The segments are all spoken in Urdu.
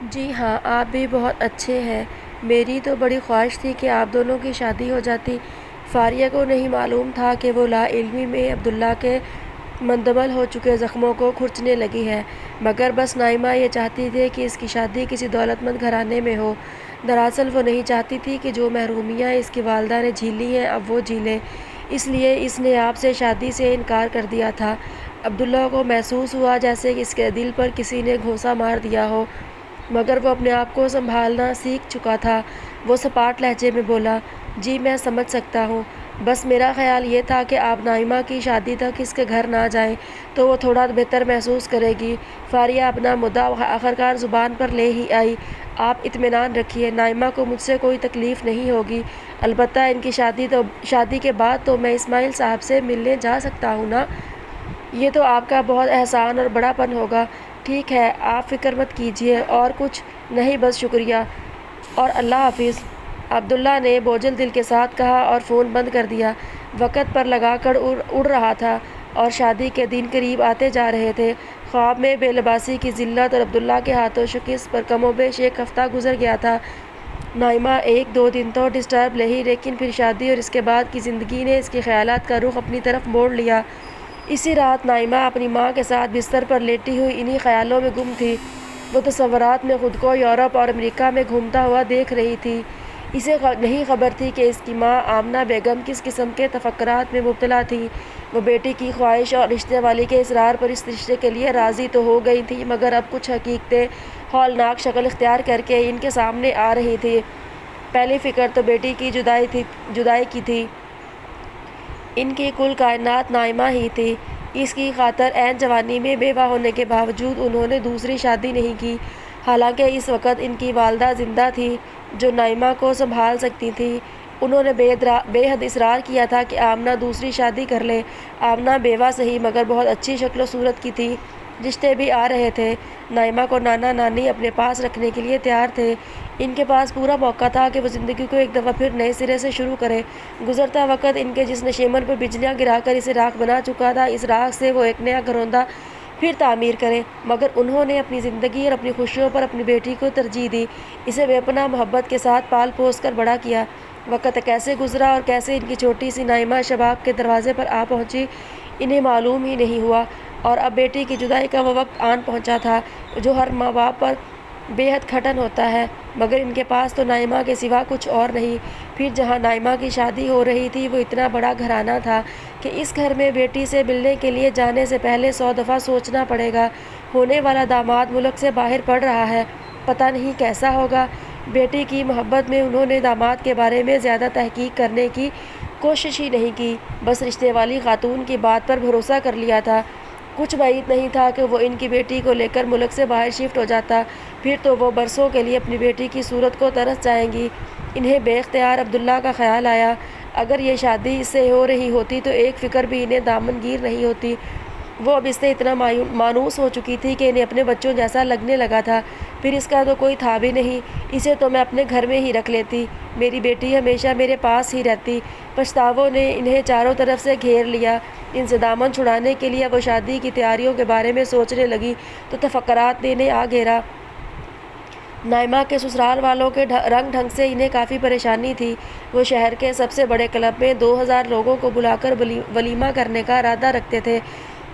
جی ہاں، آپ بھی بہت اچھے ہیں۔ میری تو بڑی خواہش تھی کہ آپ دونوں کی شادی ہو جاتی۔ فاریہ کو نہیں معلوم تھا کہ وہ لا علمی میں عبداللہ کے مندمل ہو چکے زخموں کو کھرچنے لگی ہے، مگر بس نائمہ یہ چاہتی تھی کہ اس کی شادی کسی دولت مند گھرانے میں ہو۔ دراصل وہ نہیں چاہتی تھی کہ جو محرومیاں اس کی والدہ نے جھیلی ہیں اب وہ جھیلے، اس لیے اس نے آپ سے شادی سے انکار کر دیا تھا۔ عبداللہ کو محسوس ہوا جیسے کہ اس کے دل پر کسی نے گھونسا مار دیا ہو، مگر وہ اپنے آپ کو سنبھالنا سیکھ چکا تھا۔ وہ سپاٹ لہجے میں بولا، جی میں سمجھ سکتا ہوں، بس میرا خیال یہ تھا کہ آپ نائمہ کی شادی تک اس کے گھر نہ جائیں تو وہ تھوڑا بہتر محسوس کرے گی۔ فاریہ اپنا مدعا آخرکار زبان پر لے ہی آئی، آپ اطمینان رکھیے، نائمہ کو مجھ سے کوئی تکلیف نہیں ہوگی، البتہ ان کی شادی کے بعد تو میں اسماعیل صاحب سے ملنے جا سکتا ہوں نا؟ یہ تو آپ کا بہت احسان اور بڑا پن ہوگا۔ ٹھیک ہے، آپ فکر مت کیجیے، اور کچھ نہیں بس شکریہ اور اللہ حافظ۔ عبداللہ نے بوجھل دل کے ساتھ کہا اور فون بند کر دیا۔ وقت پر لگا کر اڑ رہا تھا اور شادی کے دن قریب آتے جا رہے تھے۔ خواب میں بے لباسی کی ذلت اور عبداللہ کے ہاتھوں شکست پر کم و بیش ایک ہفتہ گزر گیا تھا۔ نائمہ ایک دو دن تو ڈسٹرب رہی، لیکن پھر شادی اور اس کے بعد کی زندگی نے اس کے خیالات کا رخ اپنی طرف موڑ لیا۔ اسی رات نائمہ اپنی ماں کے ساتھ بستر پر لیٹی ہوئی انہی خیالوں میں گم تھی۔ وہ تصورات میں خود کو یورپ اور امریکہ میں گھومتا ہوا دیکھ رہی تھی۔ اسے نہیں خبر تھی کہ اس کی ماں آمنہ بیگم کس قسم کے تفکرات میں مبتلا تھی۔ وہ بیٹی کی خواہش اور رشتے والی کے اصرار پر اس رشتے کے لیے راضی تو ہو گئی تھی، مگر اب کچھ حقیقتیں ہولناک شکل اختیار کر کے ان کے سامنے آ رہی تھی۔ پہلی فکر تو بیٹی کی جدائی کی تھی۔ ان کی کل کائنات نائمہ ہی تھی۔ اس کی خاطر عین جوانی میں بیوہ ہونے کے باوجود انہوں نے دوسری شادی نہیں کی، حالانکہ اس وقت ان کی والدہ زندہ تھی جو نائمہ کو سنبھال سکتی تھی۔ انہوں نے بے حد اصرار کیا تھا کہ آمنہ دوسری شادی کر لے۔ آمنہ بیوہ سہی مگر بہت اچھی شکل و صورت کی تھی۔ رشتے بھی آ رہے تھے۔ نائمہ کو نانا نانی اپنے پاس رکھنے کے لیے تیار تھے۔ ان کے پاس پورا موقع تھا کہ وہ زندگی کو ایک دفعہ پھر نئے سرے سے شروع کریں۔ گزرتا وقت ان کے جس نشیمن پر بجلیاں گرا کر اسے راکھ بنا چکا تھا، اس راکھ سے وہ ایک نیا گھروندہ پھر تعمیر کریں، مگر انہوں نے اپنی زندگی اور اپنی خوشیوں پر اپنی بیٹی کو ترجیح دی، اسے بے پناہ محبت کے ساتھ پال پوس کر بڑا کیا۔ وقت کیسے گزرا اور کیسے ان کی چھوٹی سی نائمہ شباب کے دروازے پر آ پہنچی، انہیں معلوم ہی نہیں ہوا۔ اور اب بیٹی کی جدائی کا وہ وقت آن پہنچا تھا جو ہر ماں باپ پر بے حد کھٹن ہوتا ہے، مگر ان کے پاس تو نائمہ کے سوا کچھ اور نہیں۔ پھر جہاں نائمہ کی شادی ہو رہی تھی وہ اتنا بڑا گھرانہ تھا کہ اس گھر میں بیٹی سے ملنے کے لیے جانے سے پہلے 100 دفعہ سوچنا پڑے گا۔ ہونے والا داماد ملک سے باہر پڑ رہا ہے، پتہ نہیں کیسا ہوگا۔ بیٹی کی محبت میں انہوں نے داماد کے بارے میں زیادہ تحقیق کرنے کی کوشش ہی نہیں کی، بس رشتے والی خاتون کی بات پر بھروسہ کر لیا تھا۔ کچھ بعید نہیں تھا کہ وہ ان کی بیٹی کو لے کر ملک سے باہر شفٹ ہو جاتا، پھر تو وہ برسوں کے لیے اپنی بیٹی کی صورت کو ترس جائیں گی۔ انہیں بے اختیار عبداللہ کا خیال آیا، اگر یہ شادی اس سے ہو رہی ہوتی تو ایک فکر بھی انہیں دامن گیر نہیں ہوتی۔ وہ اب اس سے اتنا مانوس ہو چکی تھی کہ انہیں اپنے بچوں جیسا لگنے لگا تھا۔ پھر اس کا تو کوئی تھا بھی نہیں، اسے تو میں اپنے گھر میں ہی رکھ لیتی، میری بیٹی ہمیشہ میرے پاس ہی رہتی۔ پچھتاووں نے انہیں چاروں طرف سے گھیر لیا۔ ان سے دامن چھڑانے کے لیے وہ شادی کی تیاریوں کے بارے میں سوچنے لگی تو تفکرات نے انہیں آ گھیرا۔ نائمہ کے سسرال والوں کے رنگ ڈھنگ سے انہیں کافی پریشانی تھی۔ وہ شہر کے سب سے بڑے کلب میں 2000 لوگوں کو بلا کر ولیمہ کرنے کا ارادہ رکھتے تھے۔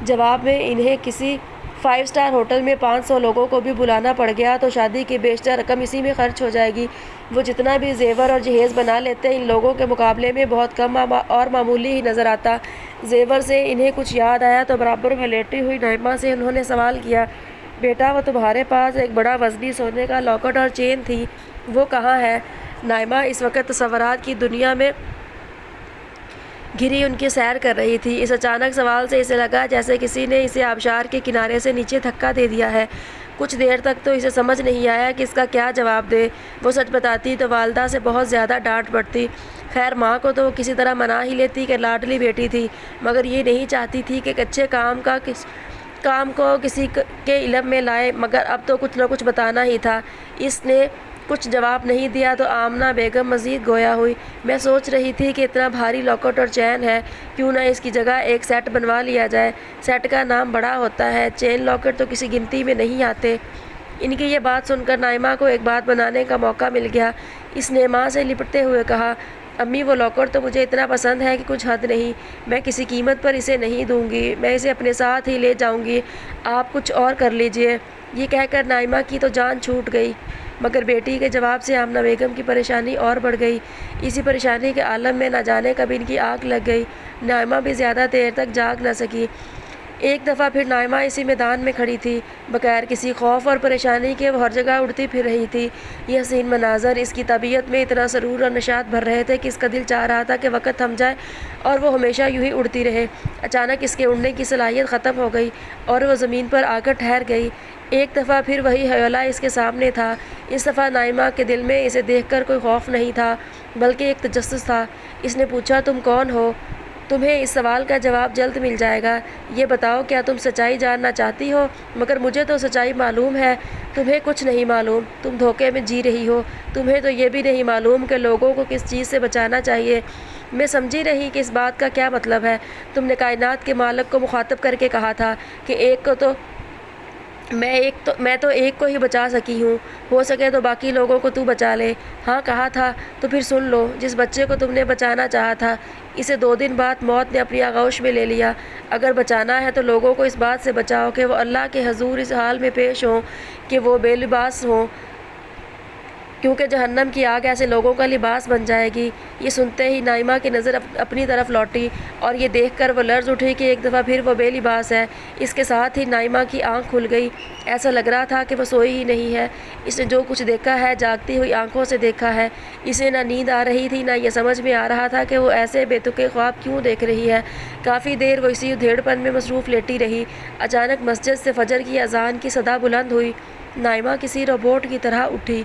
جواب میں انہیں کسی 5 اسٹار ہوٹل میں 500 لوگوں کو بھی بلانا پڑ گیا تو شادی کی بیشتر رقم اسی میں خرچ ہو جائے گی۔ وہ جتنا بھی زیور اور جہیز بنا لیتے ان لوگوں کے مقابلے میں بہت کم اور معمولی ہی نظر آتا۔ زیور سے انہیں کچھ یاد آیا تو برابر میں لیٹی ہوئی نائمہ سے انہوں نے سوال کیا، بیٹا وہ تمہارے پاس ایک بڑا وزنی سونے کا لاکٹ اور چین تھی، وہ کہاں ہے؟ نائمہ اس وقت تصورات کی دنیا میں گھری ان کی سیر کر رہی تھی۔ اس اچانک سوال سے اسے لگا جیسے کسی نے اسے آبشار کے کنارے سے نیچے دھکا دے دیا ہے۔ کچھ دیر تک تو اسے سمجھ نہیں آیا کہ اس کا کیا جواب دے۔ وہ سچ بتاتی تو والدہ سے بہت زیادہ ڈانٹ پڑتی۔ خیر ماں کو تو وہ کسی طرح منا ہی لیتی کہ لاڈلی بیٹی تھی، مگر یہ نہیں چاہتی تھی کہ اچھے کام کو کسی کے علم میں لائے، مگر اب تو کچھ نہ کچھ بتانا ہی تھا۔ اس نے کچھ جواب نہیں دیا تو آمنہ بیگم مزید گویا ہوئی، میں سوچ رہی تھی کہ اتنا بھاری لاکٹ اور چین ہے، کیوں نہ اس کی جگہ ایک سیٹ بنوا لیا جائے؟ سیٹ کا نام بڑا ہوتا ہے، چین لاکٹ تو کسی گنتی میں نہیں آتے۔ ان کی یہ بات سن کر نائمہ کو ایک بات بنانے کا موقع مل گیا۔ اس نے ماں سے لپٹتے ہوئے کہا، امی وہ لاکر تو مجھے اتنا پسند ہے کہ کچھ حد نہیں، میں کسی قیمت پر اسے نہیں دوں گی، میں اسے اپنے ساتھ ہی لے جاؤں گی، آپ کچھ اور کر لیجئے۔ یہ کہہ کر نائمہ کی تو جان چھوٹ گئی، مگر بیٹی کے جواب سے آمنہ بیگم کی پریشانی اور بڑھ گئی۔ اسی پریشانی کے عالم میں نہ جانے کب ان کی آنکھ لگ گئی، نائمہ بھی زیادہ دیر تک جاگ نہ سکی۔ ایک دفعہ پھر نائمہ اسی میدان میں کھڑی تھی، بغیر کسی خوف اور پریشانی کے وہ ہر جگہ اڑتی پھر رہی تھی۔ یہ حسین مناظر اس کی طبیعت میں اتنا سرور اور نشاط بھر رہے تھے کہ اس کا دل چاہ رہا تھا کہ وقت تھم جائے اور وہ ہمیشہ یوں ہی اڑتی رہے۔ اچانک اس کے اڑنے کی صلاحیت ختم ہو گئی اور وہ زمین پر آ کر ٹھہر گئی۔ ایک دفعہ پھر وہی حیولہ اس کے سامنے تھا۔ اس دفعہ نائمہ کے دل میں اسے دیکھ کر کوئی خوف نہیں تھا، بلکہ ایک تجسس تھا۔ اس نے پوچھا، تم کون ہو؟ تمہیں اس سوال کا جواب جلد مل جائے گا۔ یہ بتاؤ، کیا تم سچائی جاننا چاہتی ہو؟ مگر مجھے تو سچائی معلوم ہے۔ تمہیں کچھ نہیں معلوم، تم دھوکے میں جی رہی ہو۔ تمہیں تو یہ بھی نہیں معلوم کہ لوگوں کو کس چیز سے بچانا چاہیے۔ میں سمجھی نہیں کہ اس بات کا کیا مطلب ہے۔ تم نے کائنات کے مالک کو مخاطب کر کے کہا تھا کہ میں تو ایک کو ہی بچا سکی ہوں، ہو سکے تو باقی لوگوں کو تو بچا لے۔ ہاں کہا تھا، تو پھر سن لو، جس بچے کو تم نے بچانا چاہا تھا، اسے 2 دن بعد موت نے اپنی آغوش میں لے لیا۔ اگر بچانا ہے تو لوگوں کو اس بات سے بچاؤ کہ وہ اللہ کے حضور اس حال میں پیش ہوں کہ وہ بے لباس ہوں، کیونکہ جہنم کی آگ ایسے لوگوں کا لباس بن جائے گی۔ یہ سنتے ہی نائمہ کی نظر اپنی طرف لوٹی اور یہ دیکھ کر وہ لرز اٹھی کہ ایک دفعہ پھر وہ بے لباس ہے۔ اس کے ساتھ ہی نائمہ کی آنکھ کھل گئی، ایسا لگ رہا تھا کہ وہ سوئی ہی نہیں ہے۔ اس نے جو کچھ دیکھا ہے جاگتی ہوئی آنکھوں سے دیکھا ہے۔ اسے نہ نیند آ رہی تھی، نہ یہ سمجھ میں آ رہا تھا کہ وہ ایسے بے تکے خواب کیوں دیکھ رہی ہے۔ کافی دیر وہ اسی ادھیڑ پن میں مصروف لیٹی رہی۔ اچانک مسجد سے فجر کی اذان کی صدا بلند ہوئی۔ نائمہ کسی روبوٹ کی طرح اٹھی،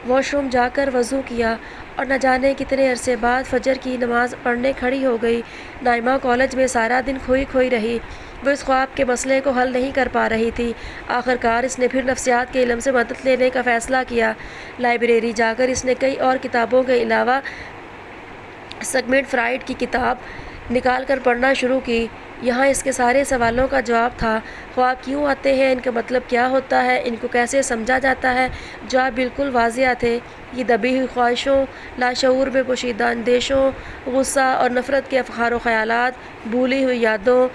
واش روم جا کر وضو کیا اور نہ جانے کتنے عرصے بعد فجر کی نماز پڑھنے کھڑی ہو گئی۔ نائمہ کالج میں سارا دن کھوئی رہی۔ وہ اس خواب کے مسئلے کو حل نہیں کر پا رہی تھی۔ آخر کار اس نے پھر نفسیات کے علم سے مدد لینے کا فیصلہ کیا۔ لائبریری جا کر اس نے کئی اور کتابوں کے علاوہ سگمنٹ فرائڈ کی کتاب نکال کر پڑھنا شروع کی۔ یہاں اس کے سارے سوالوں کا جواب تھا۔ خواب کیوں آتے ہیں، ان کا مطلب کیا ہوتا ہے، ان کو کیسے سمجھا جاتا ہے۔ جواب بالکل واضح تھے۔ یہ دبی ہوئی خواہشوں، لاشعور میں پوشیدہ اندیشوں، غصہ اور نفرت کے افکار و خیالات، بھولی ہوئی یادوں،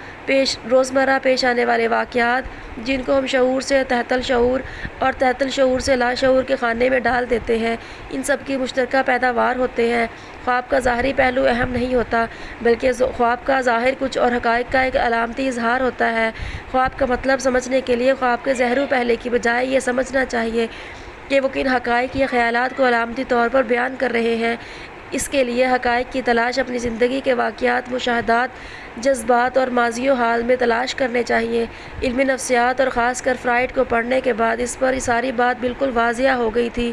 روزمرہ پیش آنے والے واقعات، جن کو ہم شعور سے تحت الشعور اور تحت الشعور سے لاشعور کے خانے میں ڈال دیتے ہیں، ان سب کی مشترکہ پیداوار ہوتے ہیں۔ خواب کا ظاہری پہلو اہم نہیں ہوتا، بلکہ خواب کا ظاہر کچھ اور حقائق کا ایک علامتی اظہار ہوتا ہے۔ خواب کا مطلب سمجھنے کے لیے خواب کے ظاہر پہلے کی بجائے یہ سمجھنا چاہیے کہ وہ کن حقائق یا خیالات کو علامتی طور پر بیان کر رہے ہیں۔ اس کے لیے حقائق کی تلاش اپنی زندگی کے واقعات، مشاہدات، جذبات اور ماضی و حال میں تلاش کرنے چاہیے۔ علم نفسیات اور خاص کر فرائڈ کو پڑھنے کے بعد اس پر ساری بات بالکل واضح ہو گئی تھی۔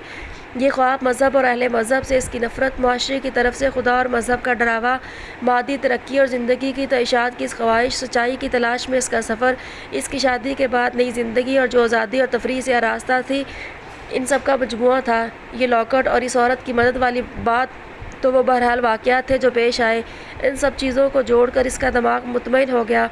یہ خواب مذہب اور اہل مذہب سے اس کی نفرت، معاشرے کی طرف سے خدا اور مذہب کا ڈراوا، مادی ترقی اور زندگی کی تعیشات کی خواہش، سچائی کی تلاش میں اس کا سفر، اس کی شادی کے بعد نئی زندگی اور جو آزادی اور تفریح سے آراستہ تھی، ان سب کا مجموعہ تھا۔ یہ لاکٹ اور اس عورت کی مدد والی بات تو وہ بہرحال واقعات تھے جو پیش آئے۔ ان سب چیزوں کو جوڑ کر اس کا دماغ مطمئن ہو گیا۔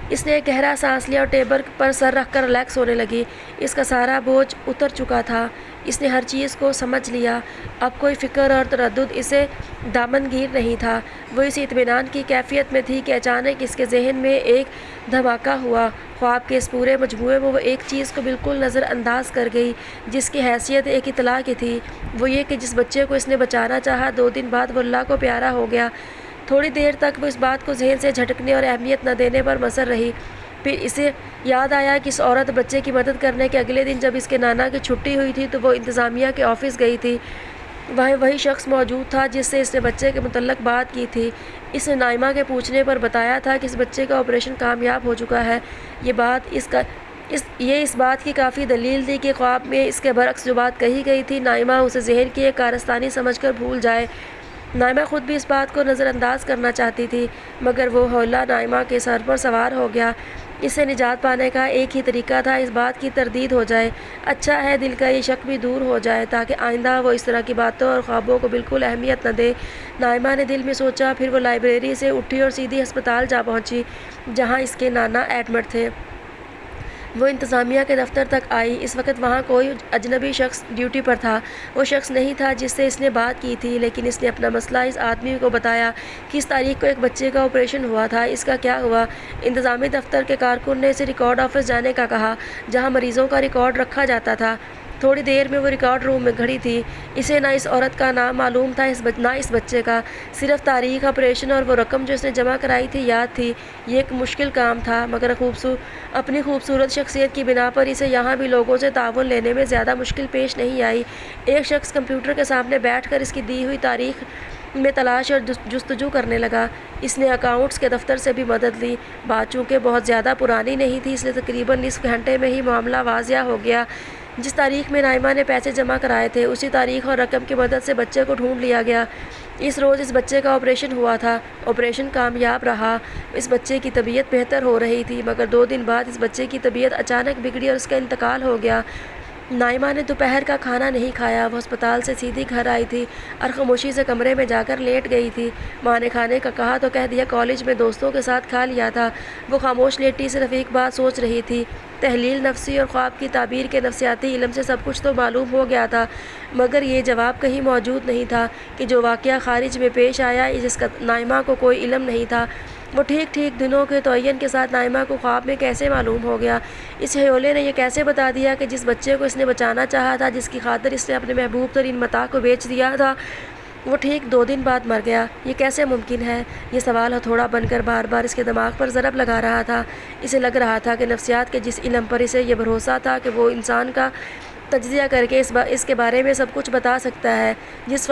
اس نے ایک گہرا سانس لیا اور ٹیبل پر سر رکھ کر ریلیکس ہونے لگی۔ اس کا سارا بوجھ اتر چکا تھا۔ اس نے ہر چیز کو سمجھ لیا۔ اب کوئی فکر اور تردد اسے دامنگیر نہیں تھا۔ وہ اسی اطمینان کی کیفیت میں تھی کہ اچانک اس کے ذہن میں ایک دھماکہ ہوا۔ خواب کے اس پورے مجموعے میں وہ ایک چیز کو بالکل نظر انداز کر گئی، جس کی حیثیت ایک اطلاع کی تھی۔ وہ یہ کہ جس بچے کو اس نے بچانا چاہا، 2 دن بعد وہ اللہ کو پیارا ہو گیا۔ تھوڑی دیر تک وہ اس بات کو ذہن سے جھٹکنے اور اہمیت نہ دینے پر مصر رہی۔ پھر اسے یاد آیا کہ اس عورت بچے کی مدد کرنے کے اگلے دن جب اس کے نانا کی چھٹی ہوئی تھی تو وہ انتظامیہ کے آفس گئی تھی۔ وہاں وہی شخص موجود تھا جس سے اس نے بچے کے متعلق بات کی تھی۔ اس نے نائمہ کے پوچھنے پر بتایا تھا کہ اس بچے کا آپریشن کامیاب ہو چکا ہے۔ یہ اس بات کی کافی دلیل تھی کہ خواب میں اس کے برعکس جو بات کہی گئی تھی، نائمہ اسے ذہن کی ایک کارستانی سمجھ کر بھول جائے۔ نائمہ خود بھی اس بات کو نظر انداز کرنا چاہتی تھی، مگر وہ حولہ نائمہ کے سر پر سوار ہو گیا۔ اس سے نجات پانے کا ایک ہی طریقہ تھا، اس بات کی تردید ہو جائے۔ اچھا ہے دل کا یہ شک بھی دور ہو جائے تاکہ آئندہ وہ اس طرح کی باتوں اور خوابوں کو بالکل اہمیت نہ دے۔ نائمہ نے دل میں سوچا۔ پھر وہ لائبریری سے اٹھی اور سیدھی ہسپتال جا پہنچی جہاں اس کے نانا ایڈمٹ تھے۔ وہ انتظامیہ کے دفتر تک آئی۔ اس وقت وہاں کوئی اجنبی شخص ڈیوٹی پر تھا۔ وہ شخص نہیں تھا جس سے اس نے بات کی تھی، لیکن اس نے اپنا مسئلہ اس آدمی کو بتایا کہ اس تاریخ کو ایک بچے کا آپریشن ہوا تھا، اس کا کیا ہوا۔ انتظامی دفتر کے کارکن نے اسے ریکارڈ آفس جانے کا کہا، جہاں مریضوں کا ریکارڈ رکھا جاتا تھا۔ تھوڑی دیر میں وہ ریکارڈ روم میں کھڑی تھی۔ اسے نہ اس عورت کا نام معلوم تھا نہ اس بچے کا، صرف تاریخ، آپریشن اور وہ رقم جو اس نے جمع کرائی تھی یاد تھی۔ یہ ایک مشکل کام تھا، مگر اپنی خوبصورت شخصیت کی بنا پر اسے یہاں بھی لوگوں سے تعاون لینے میں زیادہ مشکل پیش نہیں آئی۔ ایک شخص کمپیوٹر کے سامنے بیٹھ کر اس کی دی ہوئی تاریخ میں تلاش اور جستجو کرنے لگا۔ اس نے اکاؤنٹس کے دفتر سے بھی مدد لی۔ بات چونکہ بہت زیادہ پرانی نہیں تھی، اس لیے تقریباً نصف گھنٹے میں ہی معاملہ واضح ہو گیا۔ جس تاریخ میں نائمہ نے پیسے جمع کرائے تھے، اسی تاریخ اور رقم کی مدد سے بچے کو ڈھونڈ لیا گیا۔ اس روز اس بچے کا آپریشن ہوا تھا۔ آپریشن کامیاب رہا۔ اس بچے کی طبیعت بہتر ہو رہی تھی، مگر 2 دن بعد اس بچے کی طبیعت اچانک بگڑی اور اس کا انتقال ہو گیا۔ نائمہ نے دوپہر کا کھانا نہیں کھایا۔ وہ ہسپتال سے سیدھی گھر آئی تھی اور خاموشی سے کمرے میں جا کر لیٹ گئی تھی۔ ماں نے کھانے کا کہا تو کہہ دیا کالج میں دوستوں کے ساتھ کھا لیا تھا۔ وہ خاموش لیٹی صرف ایک بات سوچ رہی تھی۔ تحلیل نفسی اور خواب کی تعبیر کے نفسیاتی علم سے سب کچھ تو معلوم ہو گیا تھا، مگر یہ جواب کہیں موجود نہیں تھا کہ جو واقعہ خارج میں پیش آیا جس کا نائمہ کو کوئی علم نہیں تھا، وہ ٹھیک دنوں کے تعین کے ساتھ نائمہ کو خواب میں کیسے معلوم ہو گیا۔ اس ہیولے نے یہ کیسے بتا دیا کہ جس بچے کو اس نے بچانا چاہا تھا، جس کی خاطر اس نے اپنے محبوب ترین متاع کو بیچ دیا تھا، وہ ٹھیک 2 دن بعد مر گیا۔ یہ کیسے ممکن ہے؟ یہ سوال ہتھوڑا بن کر بار بار اس کے دماغ پر ضرب لگا رہا تھا۔ اسے لگ رہا تھا کہ نفسیات کے جس علم پر اسے یہ بھروسہ تھا کہ وہ انسان کا تجزیہ کر کے اس کے بارے میں سب کچھ بتا سکتا ہے، جس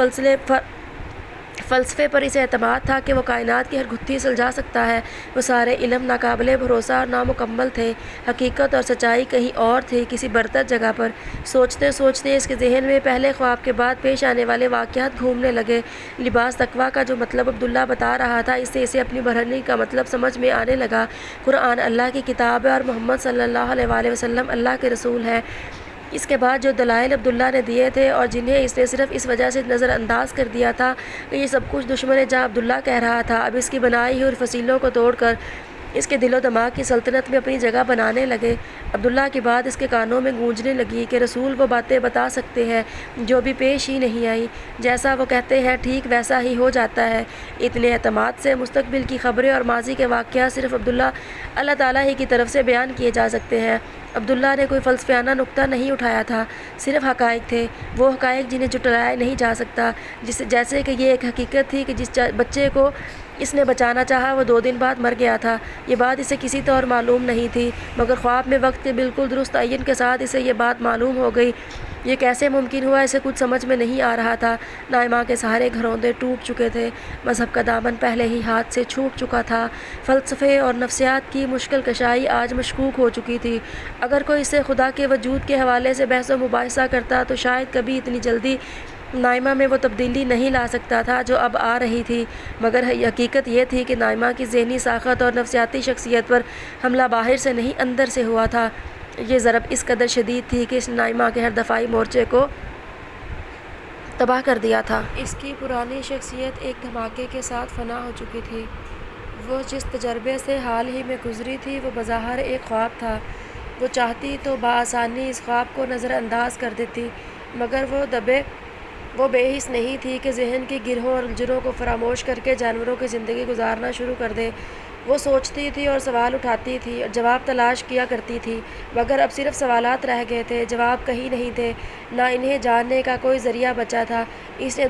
فلسفے پر اسے اعتماد تھا کہ وہ کائنات کی ہر گتھی سلجھا سکتا ہے، وہ سارے علم ناقابل بھروسہ اور نامکمل تھے۔ حقیقت اور سچائی کہیں اور تھی، کسی برتر جگہ پر۔ سوچتے سوچتے اس کے ذہن میں پہلے خواب کے بعد پیش آنے والے واقعات گھومنے لگے۔ لباس تقویٰ کا جو مطلب عبداللہ بتا رہا تھا، اس سے اسے اپنی برہنی کا مطلب سمجھ میں آنے لگا۔ قرآن اللہ کی کتاب ہے اور محمد صلی اللہ علیہ وآلہ وسلم اللہ کے رسول ہے۔ اس کے بعد جو دلائل عبداللہ نے دیے تھے اور جنہیں اس نے صرف اس وجہ سے نظر انداز کر دیا تھا کہ یہ سب کچھ دشمن جہاں عبداللہ کہہ رہا تھا، اب اس کی بنائی ہوئی فصیلوں کو توڑ کر اس کے دل و دماغ کی سلطنت میں اپنی جگہ بنانے لگے۔ عبداللہ کی بات اس کے کانوں میں گونجنے لگی کہ رسول وہ باتیں بتا سکتے ہیں جو ابھی پیش ہی نہیں آئی، جیسا وہ کہتے ہیں ٹھیک ویسا ہی ہو جاتا ہے۔ اتنے اعتماد سے مستقبل کی خبریں اور ماضی کے واقعات صرف اللہ تعالیٰ ہی کی طرف سے بیان کیے جا سکتے ہیں۔ عبداللہ نے کوئی فلسفیانہ نکتہ نہیں اٹھایا تھا، صرف حقائق تھے، وہ حقائق جنہیں جھٹلایا نہیں جا سکتا، جیسے کہ یہ ایک حقیقت تھی کہ جس بچے کو اس نے بچانا چاہا وہ 2 دن بعد مر گیا تھا۔ یہ بات اسے کسی طور معلوم نہیں تھی، مگر خواب میں وقت کے بالکل درست تعین کے ساتھ اسے یہ بات معلوم ہو گئی۔ یہ کیسے ممکن ہوا، اسے کچھ سمجھ میں نہیں آ رہا تھا۔ نائمہ کے سارے گھروندے ٹوٹ چکے تھے، مذہب کا دامن پہلے ہی ہاتھ سے چھوٹ چکا تھا، فلسفے اور نفسیات کی مشکل کشائی آج مشکوک ہو چکی تھی۔ اگر کوئی اسے خدا کے وجود کے حوالے سے بحث و مباحثہ کرتا تو شاید کبھی اتنی جلدی نائمہ میں وہ تبدیلی نہیں لا سکتا تھا جو اب آ رہی تھی، مگر حقیقت یہ تھی کہ نائمہ کی ذہنی ساخت اور نفسیاتی شخصیت پر حملہ باہر سے نہیں اندر سے ہوا تھا۔ یہ ضرب اس قدر شدید تھی کہ اس نے نائمہ کے ہر دفاعی مورچے کو تباہ کر دیا تھا۔ اس کی پرانی شخصیت ایک دھماکے کے ساتھ فنا ہو چکی تھی۔ وہ جس تجربے سے حال ہی میں گزری تھی وہ بظاہر ایک خواب تھا۔ وہ چاہتی تو بآسانی اس خواب کو نظر انداز کر دیتی، مگر وہ بے حس نہیں تھی کہ ذہن کی گرہوں اور الجھنوں کو فراموش کر کے جانوروں کی زندگی گزارنا شروع کر دے۔ وہ سوچتی تھی اور سوال اٹھاتی تھی اور جواب تلاش کیا کرتی تھی، مگر اب صرف سوالات رہ گئے تھے، جواب کہیں نہیں تھے، نہ انہیں جاننے کا کوئی ذریعہ بچا تھا۔ اس نے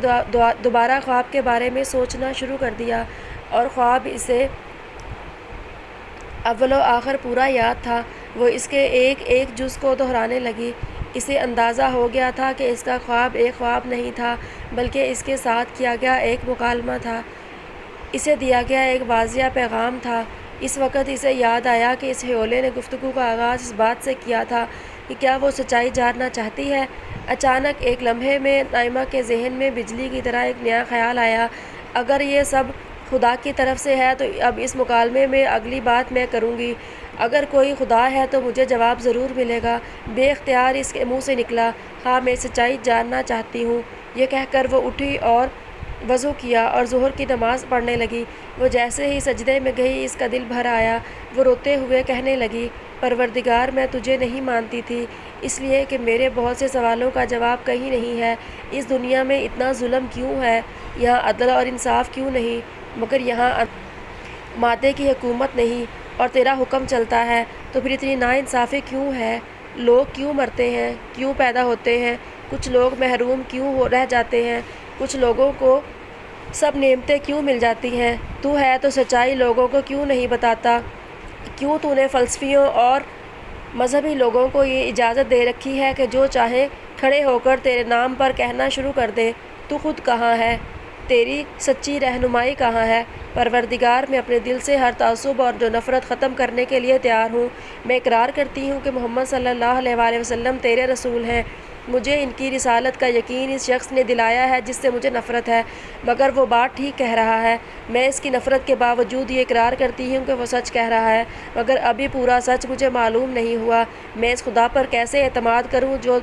دوبارہ خواب کے بارے میں سوچنا شروع کر دیا، اور خواب اسے اول و آخر پورا یاد تھا۔ وہ اس کے ایک جز کو دہرانے لگی۔ اسے اندازہ ہو گیا تھا کہ اس کا خواب ایک خواب نہیں تھا، بلکہ اس کے ساتھ کیا گیا ایک مکالمہ تھا، اسے دیا گیا ایک واضح پیغام تھا۔ اس وقت اسے یاد آیا کہ اس ہیولے نے گفتگو کا آغاز اس بات سے کیا تھا کہ کیا وہ سچائی جاننا چاہتی ہے۔ اچانک ایک لمحے میں نائمہ کے ذہن میں بجلی کی طرح ایک نیا خیال آیا، اگر یہ سب خدا کی طرف سے ہے تو اب اس مکالمے میں اگلی بات میں کروں گی، اگر کوئی خدا ہے تو مجھے جواب ضرور ملے گا۔ بے اختیار اس کے منہ سے نکلا، ہاں میں سچائی جاننا چاہتی ہوں۔ یہ کہہ کر وہ اٹھی اور وضو کیا اور ظہر کی نماز پڑھنے لگی۔ وہ جیسے ہی سجدے میں گئی اس کا دل بھر آیا۔ وہ روتے ہوئے کہنے لگی، پروردگار میں تجھے نہیں مانتی تھی، اس لیے کہ میرے بہت سے سوالوں کا جواب کہیں نہیں ہے۔ اس دنیا میں اتنا ظلم کیوں ہے؟ یہاں عدل اور انصاف کیوں نہیں؟ مگر یہاں مادے کی حکومت نہیں اور تیرا حکم چلتا ہے، تو پھر اتنی ناانصافی کیوں ہے؟ لوگ کیوں مرتے ہیں؟ کیوں پیدا ہوتے ہیں؟ کچھ لوگ محروم کیوں رہ جاتے ہیں؟ کچھ لوگوں کو سب نعمتیں کیوں مل جاتی ہیں؟ تو ہے تو سچائی لوگوں کو کیوں نہیں بتاتا؟ کیوں تو نے فلسفیوں اور مذہبی لوگوں کو یہ اجازت دے رکھی ہے کہ جو چاہیں کھڑے ہو کر تیرے نام پر کہنا شروع کر دیں؟ تو خود کہاں ہے؟ تیری سچی رہنمائی کہاں ہے؟ پروردگار، میں اپنے دل سے ہر تعصب اور جو نفرت ختم کرنے کے لیے تیار ہوں۔ میں اقرار کرتی ہوں کہ محمد صلی اللہ علیہ وآلہ وسلم تیرے رسول ہیں۔ مجھے ان کی رسالت کا یقین اس شخص نے دلایا ہے جس سے مجھے نفرت ہے، مگر وہ بات ٹھیک کہہ رہا ہے۔ میں اس کی نفرت کے باوجود یہ اقرار کرتی ہوں کہ وہ سچ کہہ رہا ہے، مگر ابھی پورا سچ مجھے معلوم نہیں ہوا۔ میں اس خدا پر کیسے اعتماد کروں جو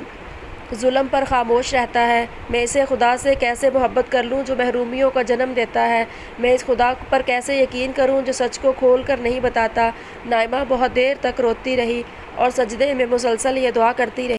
ظلم پر خاموش رہتا ہے؟ میں اسے خدا سے کیسے محبت کر لوں جو محرومیوں کا جنم دیتا ہے؟ میں اس خدا پر کیسے یقین کروں جو سچ کو کھول کر نہیں بتاتا؟ نائمہ بہت دیر تک روتی رہی اور سجدے میں مسلسل یہ دعا کرتی رہی۔